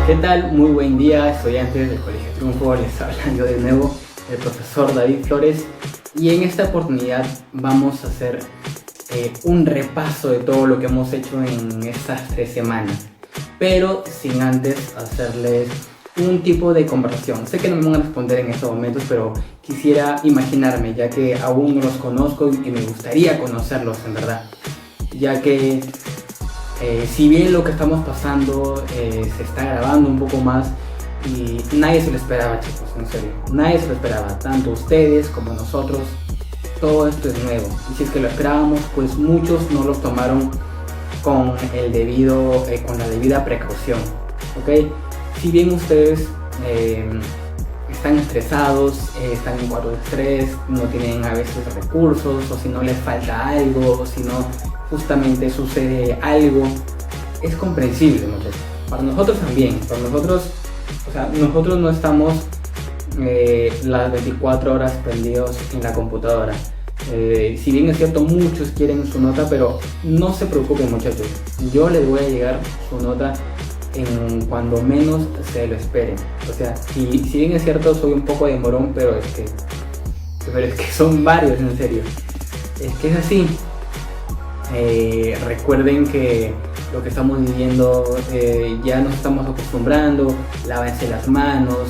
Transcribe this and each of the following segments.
¿Qué tal? Muy buen día, estudiantes del Colegio Triunfo. Les habla yo de nuevo, el profesor David Flores, y en esta oportunidad vamos a hacer un repaso de todo lo que hemos hecho en estas 3 semanas, pero sin antes hacerles un tipo de conversación. Sé que no me van a responder en estos momentos, pero quisiera imaginarme, ya que aún no los conozco y me gustaría conocerlos en verdad, ya que si bien lo que estamos pasando se está grabando un poco más y nadie se lo esperaba, chicos, en serio, nadie se lo esperaba, tanto ustedes como nosotros. Todo esto es nuevo y si es que lo esperábamos, pues muchos no lo tomaron con la debida precaución, ¿ok? Si bien ustedes están estresados, están en cuadro de estrés, no tienen a veces recursos, o si no les falta algo, o si no justamente sucede algo, es comprensible, muchachos. Para nosotros también, para nosotros, o sea, nosotros no estamos las 24 horas prendidos en la computadora. Si bien es cierto, muchos quieren su nota, pero no se preocupen, muchachos, yo les voy a llegar su nota en cuando menos se lo esperen. O sea, si bien es cierto, soy un poco de morón, pero es que son varios, en serio, es que es así. Recuerden que lo que estamos viviendo, ya nos estamos acostumbrando. Lávense las manos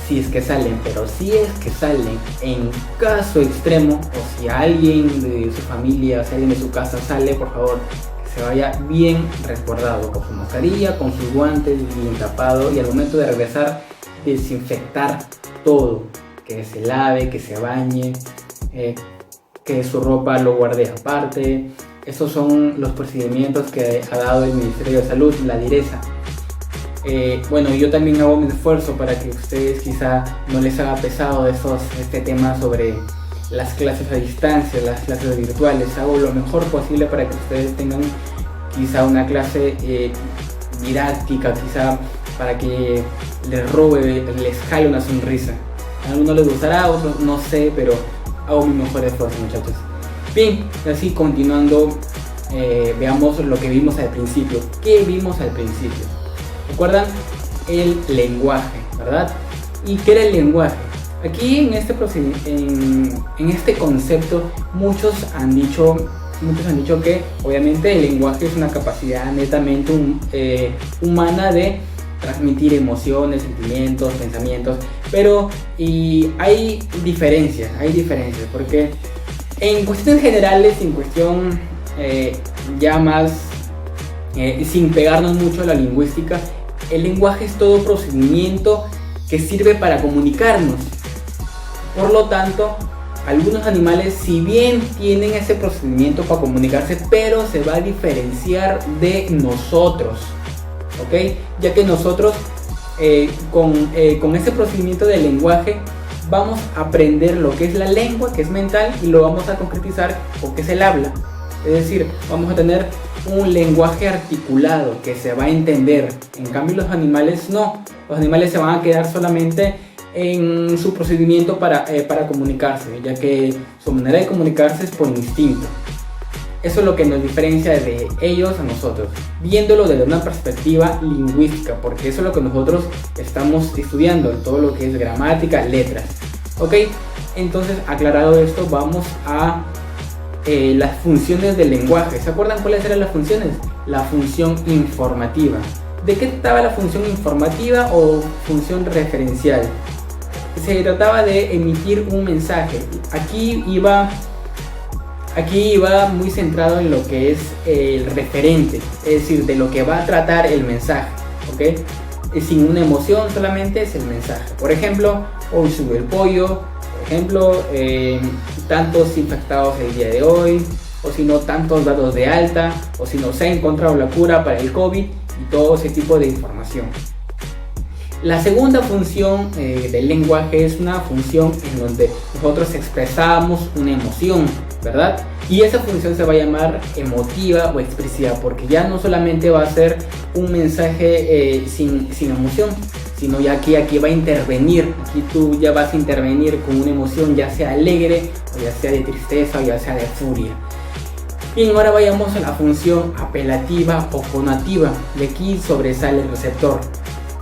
si es que salen, pero si es que salen en caso extremo, o si alguien de su familia, si alguien de su casa sale, por favor, que se vaya bien resguardado, con su mascarilla, con sus guantes, bien tapado, y al momento de regresar, desinfectar todo, que se lave, que se bañe, que su ropa lo guarde aparte. Estos son los procedimientos que ha dado el Ministerio de Salud, la DIRESA. Bueno, yo también hago mi esfuerzo para que ustedes quizá no les haga pesado este tema sobre las clases a distancia, las clases virtuales. Hago lo mejor posible para que ustedes tengan quizá una clase didáctica, quizá para que les jale una sonrisa. A algunos les gustará, a otros no sé, pero hago mi mejor esfuerzo, muchachos. Bien, así continuando, veamos lo que vimos al principio. ¿Qué vimos al principio? ¿Recuerdan? El lenguaje, ¿verdad? ¿Y qué era el lenguaje? Aquí en este concepto muchos han dicho que obviamente el lenguaje es una capacidad netamente humana de transmitir emociones, sentimientos, pensamientos, pero hay diferencias, porque en cuestiones generales, en cuestión ya más sin pegarnos mucho a la lingüística, el lenguaje es todo procedimiento que sirve para comunicarnos. Por lo tanto, algunos animales, si bien tienen ese procedimiento para comunicarse, pero se va a diferenciar de nosotros, ¿ok? Ya que nosotros con ese procedimiento del lenguaje vamos a aprender lo que es la lengua, que es mental, y lo vamos a concretizar con que es el habla. Es decir, vamos a tener un lenguaje articulado que se va a entender. En cambio, los animales no. Los animales se van a quedar solamente en su procedimiento para comunicarse, ya que su manera de comunicarse es por instinto. Eso es lo que nos diferencia de ellos a nosotros, viéndolo desde una perspectiva lingüística, porque eso es lo que nosotros estamos estudiando, todo lo que es gramática, letras. ¿Ok? Entonces, aclarado esto, vamos a las funciones del lenguaje. ¿Se acuerdan cuáles eran las funciones? La función informativa. ¿De qué trataba la función informativa o función referencial? Se trataba de emitir un mensaje. Aquí iba muy centrado en lo que es el referente, es decir, de lo que va a tratar el mensaje, ¿ok? Sin una emoción, solamente es el mensaje. Por ejemplo, hoy subió el pollo, por ejemplo, tantos infectados el día de hoy, o si no, tantos datos de alta, o si no, se ha encontrado la cura para el COVID, y todo ese tipo de información. La segunda función del lenguaje es una función en donde nosotros expresamos una emoción, ¿verdad? Y esa función se va a llamar emotiva o expresiva, porque ya no solamente va a ser un mensaje sin emoción, sino ya aquí va a intervenir. Aquí tú ya vas a intervenir con una emoción, ya sea alegre, o ya sea de tristeza, o ya sea de furia. Bien, ahora vayamos a la función apelativa o conativa. De aquí sobresale el receptor.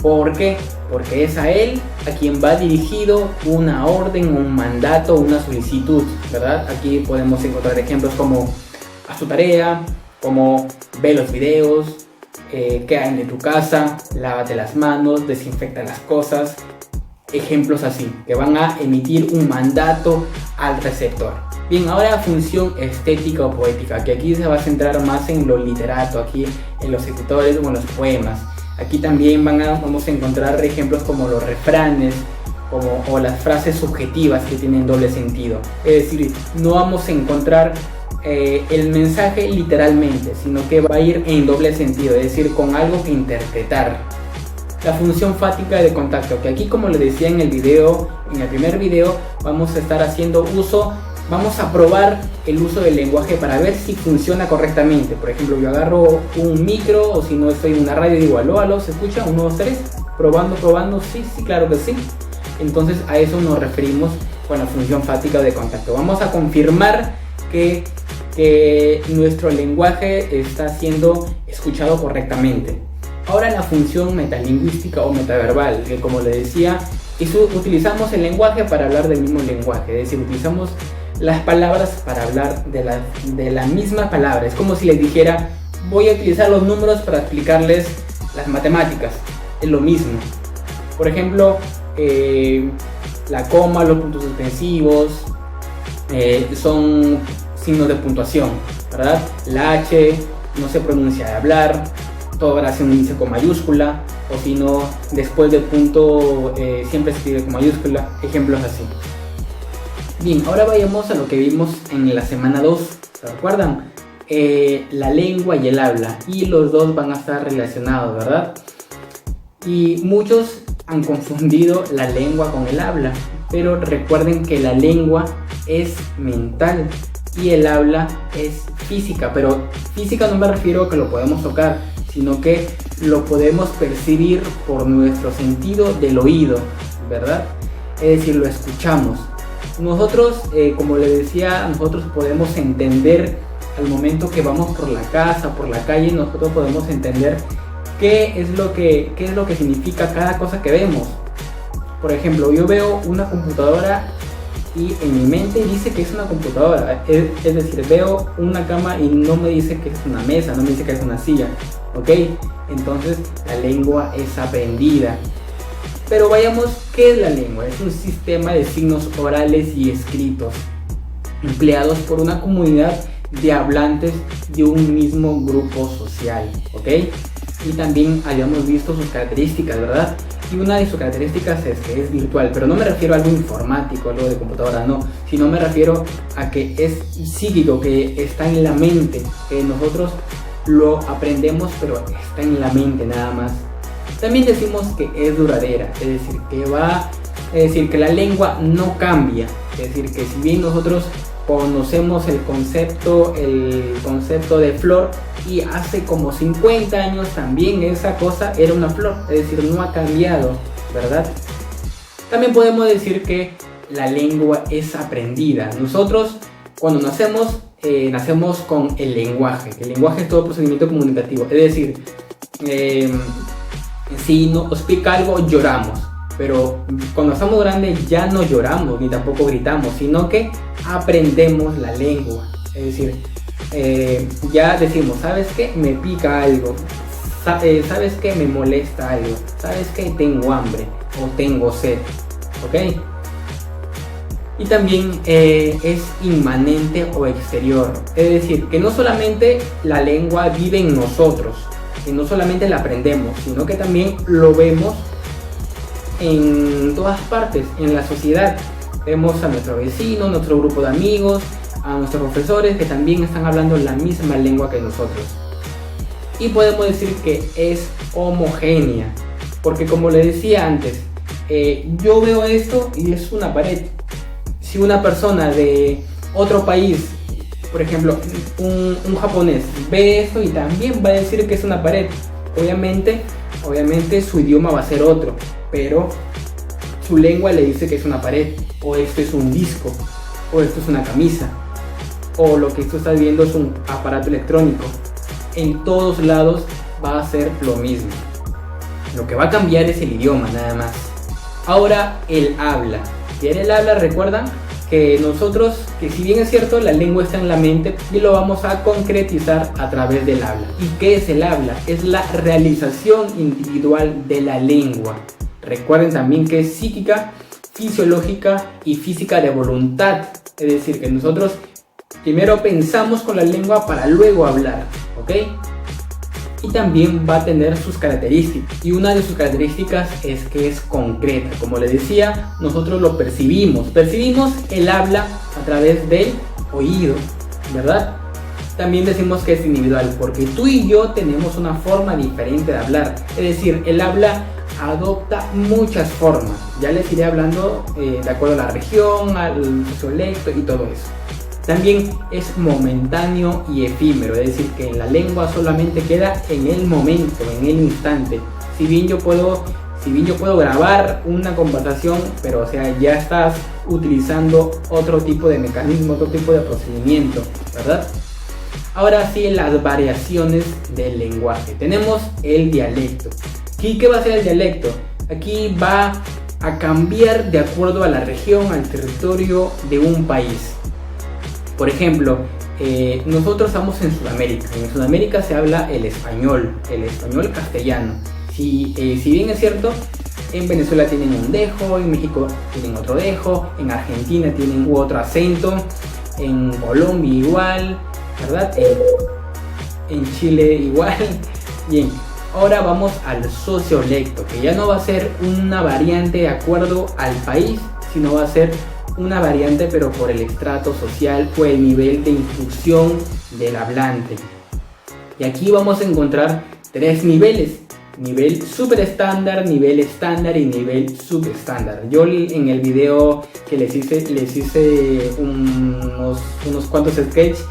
¿Por qué? Porque es a él a quien va dirigido una orden, un mandato, una solicitud, ¿verdad? Aquí podemos encontrar ejemplos como haz tu tarea, como ve los videos, qué hay en tu casa, lávate las manos, desinfecta las cosas. Ejemplos así, que van a emitir un mandato al receptor. Bien, ahora función estética o poética, que aquí se va a centrar más en lo literato, aquí en los escritores o en los poemas. Aquí también vamos a encontrar ejemplos como los refranes o las frases subjetivas que tienen doble sentido. Es decir, no vamos a encontrar el mensaje literalmente, sino que va a ir en doble sentido, es decir, con algo que interpretar. La función fática de contacto, que aquí, como les decía en el primer video, vamos a estar haciendo uso, vamos a probar el uso del lenguaje para ver si funciona correctamente. Por ejemplo, yo agarro un micro, o si no estoy en una radio, digo aló, aló, ¿se escucha? 1, 2, 3, probando, sí, claro que sí. Entonces a eso nos referimos con la función fática de contacto. Vamos a confirmar que nuestro lenguaje está siendo escuchado correctamente. Ahora la función metalingüística o metaverbal, que como les decía, utilizamos el lenguaje para hablar del mismo lenguaje, es decir, utilizamos las palabras para hablar de la misma palabra. Es como si les dijera, voy a utilizar los números para explicarles las matemáticas, es lo mismo. Por ejemplo, la coma, los puntos suspensivos son signos de puntuación, ¿verdad? La H no se pronuncia de hablar, todo ahora hace un índice con mayúscula, o si no, después del punto siempre se escribe con mayúscula, ejemplos así. Bien, ahora vayamos a lo que vimos en la semana 2, ¿se recuerdan? La lengua y el habla, y los dos van a estar relacionados, ¿verdad? Y muchos han confundido la lengua con el habla, pero recuerden que la lengua es mental y el habla es física, pero física no me refiero a que lo podemos tocar, sino que lo podemos percibir por nuestro sentido del oído, ¿verdad? Es decir, lo escuchamos. Nosotros, como les decía, nosotros podemos entender al momento que vamos por la casa, por la calle, nosotros podemos entender qué es lo que significa cada cosa que vemos. Por ejemplo, yo veo una computadora y en mi mente dice que es una computadora, es decir, veo una cama y no me dice que es una mesa, no me dice que es una silla, ¿ok? Entonces la lengua es aprendida. Pero vayamos, ¿qué es la lengua? Es un sistema de signos orales y escritos empleados por una comunidad de hablantes de un mismo grupo social, ¿ok? Y también habíamos visto sus características, ¿verdad? Y una de sus características es que es virtual, pero no me refiero a algo informático, algo de computadora, no, sino me refiero a que es psíquico, que está en la mente, que nosotros lo aprendemos, pero está en la mente nada más. También decimos que es duradera, es decir, que la lengua no cambia, es decir, que si bien nosotros conocemos el concepto de flor, y hace como 50 años también esa cosa era una flor, es decir, no ha cambiado, ¿verdad? También podemos decir que la lengua es aprendida. Nosotros cuando nacemos con el lenguaje. El lenguaje es todo procedimiento comunicativo, es decir, si nos explica algo lloramos, pero cuando estamos grandes ya no lloramos ni tampoco gritamos, sino que aprendemos la lengua, es decir, ya decimos, ¿sabes qué? Me pica algo, ¿sabes qué? Me molesta algo, ¿sabes qué? Tengo hambre o tengo sed, ¿ok? Y también es inmanente o exterior, es decir, que no solamente la lengua vive en nosotros, que no solamente la aprendemos, sino que también lo vemos en todas partes, en la sociedad. Vemos a nuestro vecino, nuestro grupo de amigos, a nuestros profesores que también están hablando la misma lengua que nosotros. Y podemos decir que es homogénea, porque como les decía antes, yo veo esto y es una pared. Si una persona de otro país, por ejemplo un japonés, ve esto y también va a decir que es una pared, obviamente su idioma va a ser otro, pero su lengua le dice que es una pared, o esto es un disco, o esto es una camisa, o lo que tú estás viendo es un aparato electrónico. En todos lados va a ser lo mismo. Lo que va a cambiar es el idioma nada más. Ahora el habla. ¿Qué era el habla? Recuerdan que nosotros, que si bien es cierto, la lengua está en la mente y lo vamos a concretizar a través del habla. ¿Y qué es el habla? Es la realización individual de la lengua. Recuerden también que es psíquica, fisiológica y física de voluntad. Es decir, que nosotros primero pensamos con la lengua para luego hablar, ¿ok? Y también va a tener sus características, y una de sus características es que es concreta. Como les decía, nosotros lo percibimos el habla a través del oído, ¿verdad? También decimos que es individual porque tú y yo tenemos una forma diferente de hablar, es decir, el habla adopta muchas formas. Ya les iré hablando de acuerdo a la región, al sociolecto y todo eso. También es momentáneo y efímero, es decir, que en la lengua solamente queda en el momento, en el instante. Si bien yo puedo grabar una conversación, pero o sea, ya estás utilizando otro tipo de mecanismo, otro tipo de procedimiento, ¿verdad? Ahora sí, las variaciones del lenguaje. Tenemos el dialecto. ¿Y qué va a ser el dialecto? Aquí va a cambiar de acuerdo a la región, al territorio de un país. Por ejemplo, nosotros estamos en Sudamérica. En Sudamérica se habla el español castellano. Si bien es cierto, en Venezuela tienen un dejo, en México tienen otro dejo, en Argentina tienen otro acento, en Colombia igual, ¿verdad? En Chile igual. Bien, ahora vamos al sociolecto, que ya no va a ser una variante de acuerdo al país, sino va a ser una variante pero por el estrato social o el nivel de instrucción del hablante. Y aquí vamos a encontrar tres niveles: nivel super estándar, nivel estándar y nivel subestándar. Yo en el video que les hice unos cuantos sketches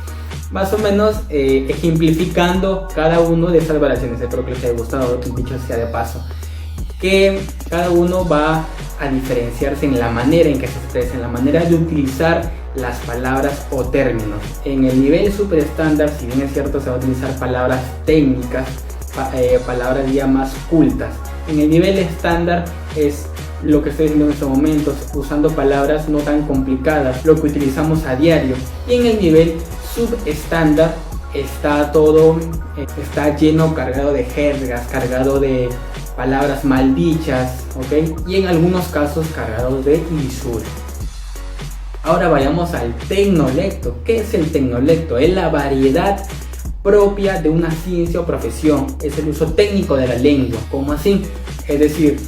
más o menos ejemplificando cada uno de estas variaciones. Espero que les haya gustado, dicho sea de paso, que cada uno va a diferenciarse en la manera en que se expresa, en la manera de utilizar las palabras o términos. En el nivel super estándar, si bien es cierto, se va a utilizar palabras técnicas, palabras ya más cultas. En el nivel estándar es lo que estoy diciendo en estos momentos, usando palabras no tan complicadas, lo que utilizamos a diario. Y en el nivel subestándar está lleno, cargado de jergas, cargado de palabras maldichas, ¿ok? Y en algunos casos cargados de insultos. Ahora vayamos al tecnolecto. ¿Qué es el tecnolecto? Es la variedad propia de una ciencia o profesión, es el uso técnico de la lengua. ¿Cómo así? Es decir,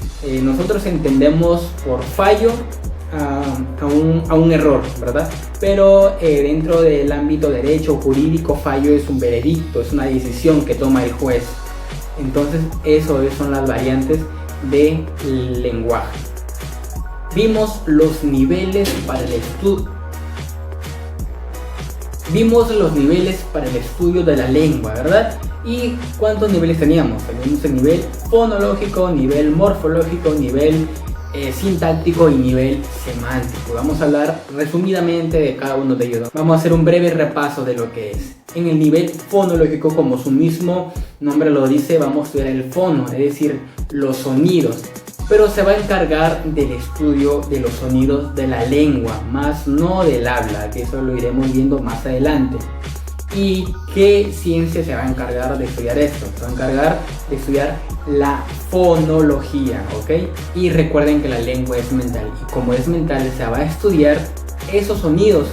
nosotros entendemos por fallo a un error, ¿verdad? Pero dentro del ámbito derecho jurídico, fallo es un veredicto, es una decisión que toma el juez. Entonces, eso son las variantes del lenguaje. Vimos los niveles para el estudio. Vimos los niveles para el estudio de la lengua, ¿verdad? ¿Y cuántos niveles teníamos? Teníamos el nivel fonológico, nivel morfológico, nivel sintáctico y nivel semántico. Vamos a hablar resumidamente de cada uno de ellos. Vamos a hacer un breve repaso de lo que es. En el nivel fonológico, como su mismo nombre lo dice, vamos a estudiar el fono, es decir, los sonidos. Pero se va a encargar del estudio de los sonidos de la lengua, más no del habla, que eso lo iremos viendo más adelante. ¿Y qué ciencia se va a encargar de estudiar esto? Se va a encargar de estudiar la fonología, ¿ok? Y recuerden que la lengua es mental, y como es mental se va a estudiar esos sonidos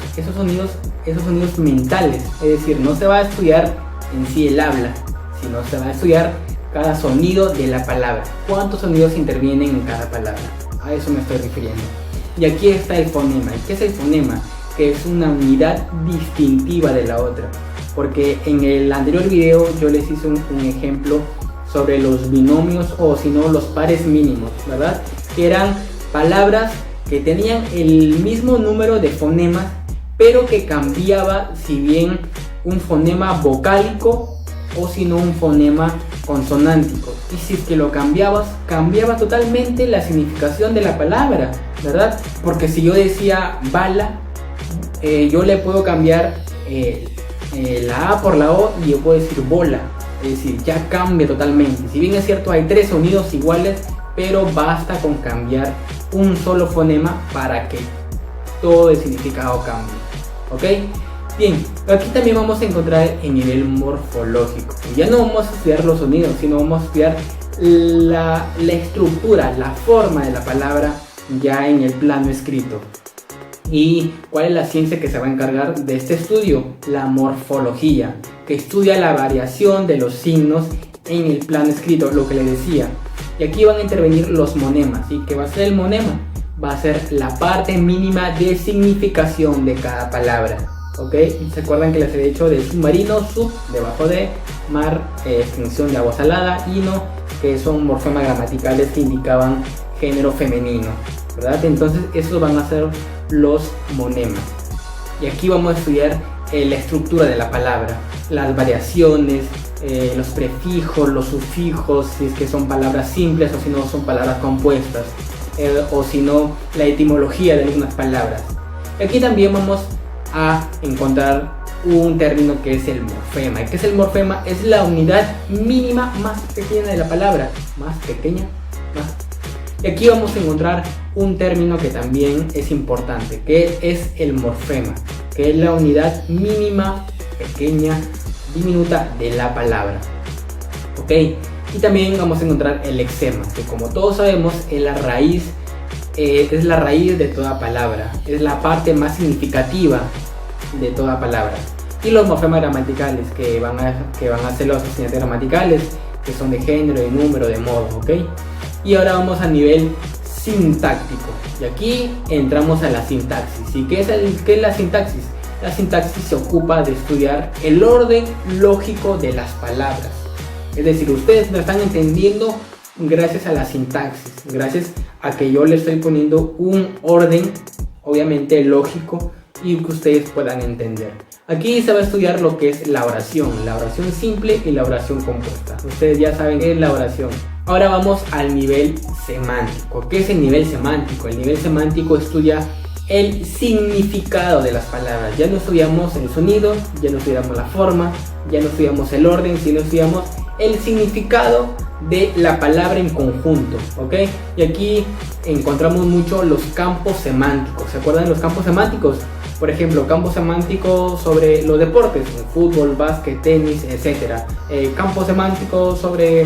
mentales. Es decir, no se va a estudiar en sí el habla, sino se va a estudiar cada sonido de la palabra. ¿Cuántos sonidos intervienen en cada palabra? A eso me estoy refiriendo. Y aquí está el fonema. ¿Y qué es el fonema? Que es una unidad distintiva de la otra. Porque en el anterior video yo les hice un ejemplo sobre los binomios, o si no los pares mínimos, ¿verdad? Que eran palabras que tenían el mismo número de fonemas, pero que cambiaba, si bien un fonema vocálico o si no un fonema consonántico. Y si es que lo cambiaba totalmente la significación de la palabra, ¿verdad? Porque si yo decía bala, yo le puedo cambiar la A por la O y yo puedo decir bola. Es decir, ya cambia totalmente. Si bien es cierto, hay 3 sonidos iguales, pero basta con cambiar un solo fonema para que todo el significado cambie. ¿Ok? Bien, aquí también vamos a encontrar el nivel morfológico. Ya no vamos a estudiar los sonidos, sino vamos a estudiar la estructura, la forma de la palabra ya en el plano escrito. ¿Y cuál es la ciencia que se va a encargar de este estudio? La morfología, que estudia la variación de los signos en el plano escrito, lo que les decía. Y aquí van a intervenir los monemas. ¿Y qué va a ser el monema? Va a ser la parte mínima de significación de cada palabra. ¿Ok? ¿Se acuerdan que les he dicho de submarino, sub, debajo de, mar, extinción de agua salada, hino, que son morfemas gramaticales que indicaban género femenino, ¿verdad? Entonces esos van a ser los monemas. Y aquí vamos a estudiar la estructura de la palabra, las variaciones, los prefijos, los sufijos, si es que son palabras simples o si no son palabras compuestas, o si no la etimología de algunas palabras. Aquí también vamos a encontrar un término que es el morfema. ¿Qué es el morfema? Es la unidad mínima más pequeña de la palabra. Más pequeña, más. Y aquí vamos a encontrar un término que también es importante, que es el morfema, que es la unidad mínima, pequeña, diminuta de la palabra. ¿Ok? Y también vamos a encontrar el lexema, que como todos sabemos es la raíz de toda palabra, es la parte más significativa de toda palabra. Y los morfemas gramaticales, que van a ser los asociantes gramaticales, que son de género, de número, de modo, ¿ok? Y ahora vamos a nivel sintáctico, y aquí entramos a la sintaxis. ¿Y qué es la sintaxis? La sintaxis se ocupa de estudiar el orden lógico de las palabras. Es decir, ustedes lo están entendiendo gracias a la sintaxis, gracias a que yo le estoy poniendo un orden, obviamente lógico, y que ustedes puedan entender. Aquí se va a estudiar lo que es la oración simple y la oración compuesta. Ustedes ya saben qué es la oración. Ahora vamos al nivel semántico. ¿Qué es el nivel semántico? El nivel semántico estudia el significado de las palabras. Ya no estudiamos el sonido, ya no estudiamos la forma, ya no estudiamos el orden, sino estudiamos el significado de la palabra en conjunto, ¿ok? Y aquí encontramos mucho los campos semánticos. ¿Se acuerdan de los campos semánticos? Por ejemplo, campo semántico sobre los deportes, fútbol, básquet, tenis, etc. Campo semántico sobre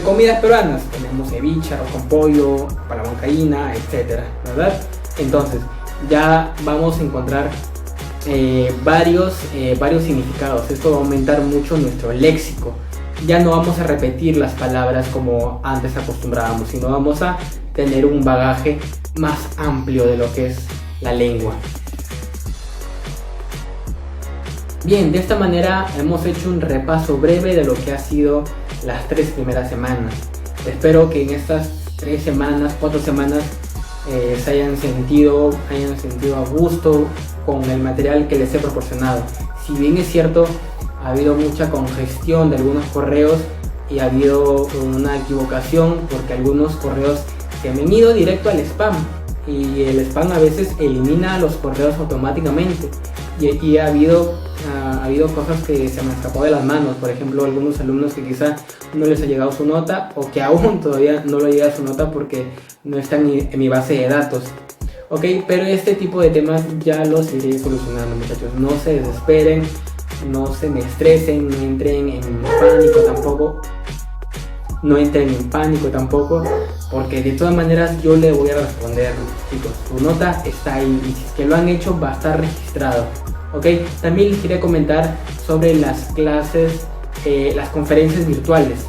comidas peruanas, tenemos ceviche, arroz con pollo, palahuancaína, etc. ¿Verdad? Entonces, ya vamos a encontrar varios significados. Esto va a aumentar mucho nuestro léxico. Ya no vamos a repetir las palabras como antes acostumbrábamos, sino vamos a tener un bagaje más amplio de lo que es la lengua. Bien, de esta manera hemos hecho un repaso breve de lo que ha sido las 3 primeras semanas. Espero que en estas 4 semanas se hayan sentido a gusto con el material que les he proporcionado. Si bien es cierto, ha habido mucha congestión de algunos correos y ha habido una equivocación porque algunos correos se han venido directo al spam, y el spam a veces elimina los correos automáticamente, y ha habido cosas que se me han escapado de las manos. Por ejemplo, algunos alumnos que quizá no les ha llegado su nota, o que aún todavía no le llega su nota porque no está en mi base de datos. Ok, pero este tipo de temas ya los iré solucionando, muchachos. No se desesperen, no se me estresen, no entren en pánico tampoco. No entren en pánico tampoco, porque de todas maneras yo le voy a responder, chicos. Su nota está ahí, y si es que lo han hecho va a estar registrado. Ok, también les quería comentar sobre las clases, las conferencias virtuales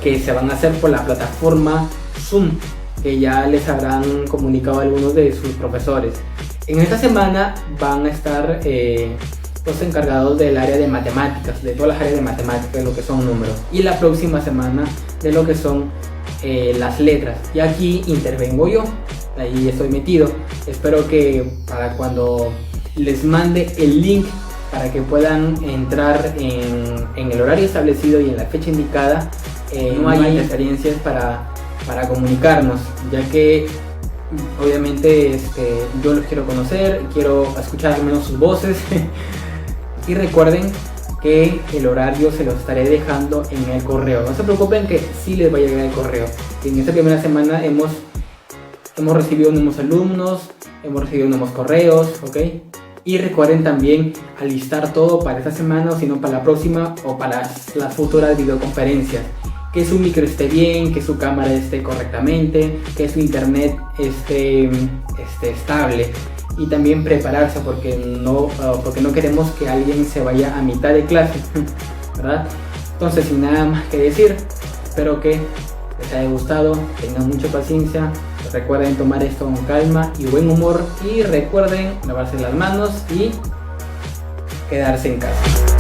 que se van a hacer por la plataforma Zoom, que ya les habrán comunicado algunos de sus profesores. En esta semana van a estar los encargados del área de matemáticas, de todas las áreas de matemáticas, de lo que son números, y la próxima semana de lo que son las letras. Y aquí intervengo yo, ahí estoy metido. Espero que para cuando les mande el link para que puedan entrar en el horario establecido y en la fecha indicada, no haya interferencias para comunicarnos, ya que obviamente yo los quiero conocer, quiero escuchar al menos sus voces. Y recuerden que el horario se lo estaré dejando en el correo. No se preocupen que sí les va a llegar el correo. En esta primera semana hemos recibido nuevos alumnos, hemos recibido nuevos correos, ¿ok? Y recuerden también alistar todo para esta semana, o si no para la próxima o para las futuras videoconferencias. Que su micro esté bien, que su cámara esté correctamente, que su internet esté estable. Y también prepararse porque no queremos que alguien se vaya a mitad de clase, ¿verdad? Entonces, sin nada más que decir, espero que les haya gustado, tengan mucha paciencia, recuerden tomar esto con calma y buen humor, y recuerden lavarse las manos y quedarse en casa.